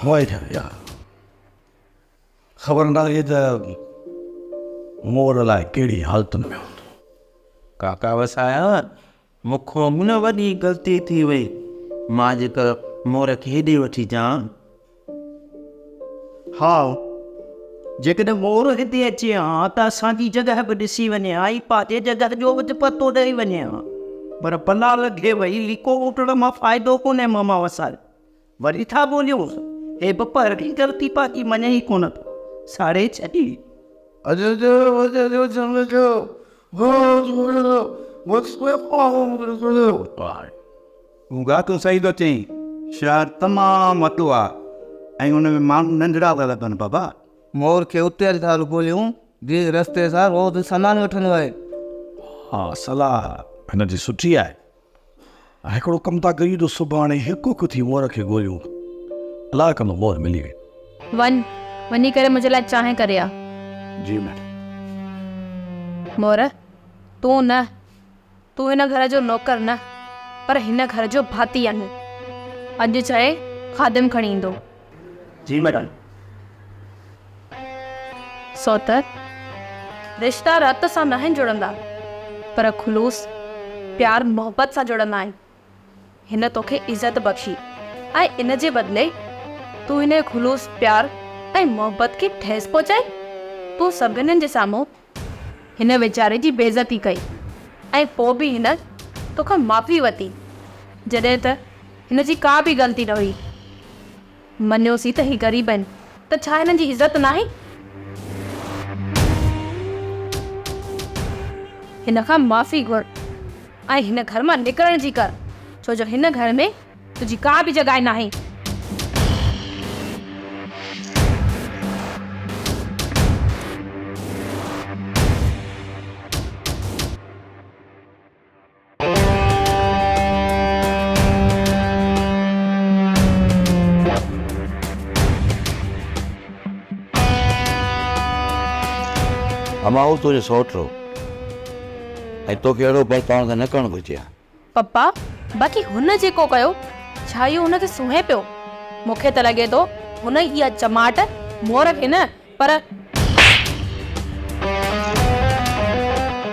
होय यार ख़बर नाहे त मोर लाइ कहिड़ी हालतुनि में हूंदो। काका वसाया मूंखों न वॾी ग़लती थी वई। मां जेकर मोर खे हेॾे वठी अचां। हा जेकॾहिं मोर हिते अचे हा त असांजी जॻह बि ॾिसी वञे हा, ई पंहिंजे जॻह जो बि पतो ॾेई वञे हा। पर भला लॻे वई लिको उटण मां फ़ाइदो कोन्हे। मामा वसाए वरी था ॿोलियूं हे बि पर की ग़लती पंहिंजी मञे ई कोन थो साड़े छॾी। ॻाल्हि सही थो चई। शहर तमामु वॾो आहे ऐं हुन में माण्हू नंढड़ा था लॻनि बाबा। मोर खे उते था ॻोल्हियूं जे रस्ते सां रोज़ सामान वठंदो आहे। हा सलाह हिन जी सुठी आहे। हिकिड़ो कमु था कयूं त सुभाणे हिकु हिकु थी मोर खे ॻोल्हियूं। अलाह कंदो मोर मिली वई। वञी करे मुंहिंजे लाइ चांहि करे आ। जी मैडम। मोर तूं हिन घर जो नौकर न पर हिन घर जो भाती आहीं। अॼु चए खादिम खणी ईंदो। जी मैडम। सोतर रिश्ता रत सां न आहिनि जुड़ंदा पर खुलूस प्यार मोहब्बत सां जुड़ंदा आहिनि। हिन तोखे इज़त बख़्शी ऐं इन जे बदिले तूं हिन खुलूस प्यार ऐं मोहब्बत खे ठेस पहुचाई। तूं सभिनीनि जे साम्हूं हिन वीचारे जी बेइज़ती कई ऐं पोइ बि हिन तोखां माफ़ी वरिती जॾहिं त हिन जी का बि ग़लती न हुई। मञियोसीं त ही ग़रीब आहिनि त छा हिननि जी इज़त नाहे? हिन खां माफ़ी घुर ऐं हिन घर मां निकिरण जी कर, छो जो हिन घर में तुंहिंजी का बि जॻहि नाहे। अमाऊ तुंहिंजो सौट हो ऐं तोखे अहिड़ो बर्ताव न करणु घुरिजे हा। पप्पा बाक़ी हुन जेको कयो छा इहो हुनखे सूंहे पियो? मूंखे त लॻे थो हुन इहा चमाट मोर खे न पर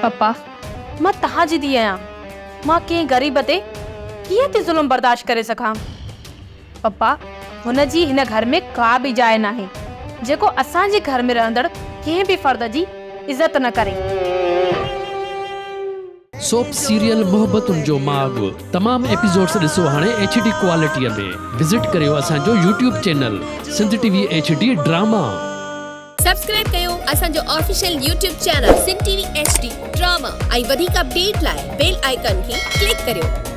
पप्पा मां तव्हांजी धीउ आहियां। मां कंहिं ग़रीब ते कीअं थी ज़ुल्म बर्दाश्त करे सघां? पप्पा हुन जी हिन घर में का बि जाइ नाहे जेको असांजे घर में रहंदड़ कंहिं बि फर्द जी इज़त न करे। सोप सीरियल मोहब्बतुनि जो माग तमाम एपिसोड्स ॾिसो हाणे HD क्वालिटीअ में। विज़िट करियो असांजो YouTube channel Sindh TV HD drama. Subscribe कयो असांजो official YouTube channel Sindh TV HD drama ऐं वधीक अपडेट लाइ बेल आइकन खे क्लिक करियो।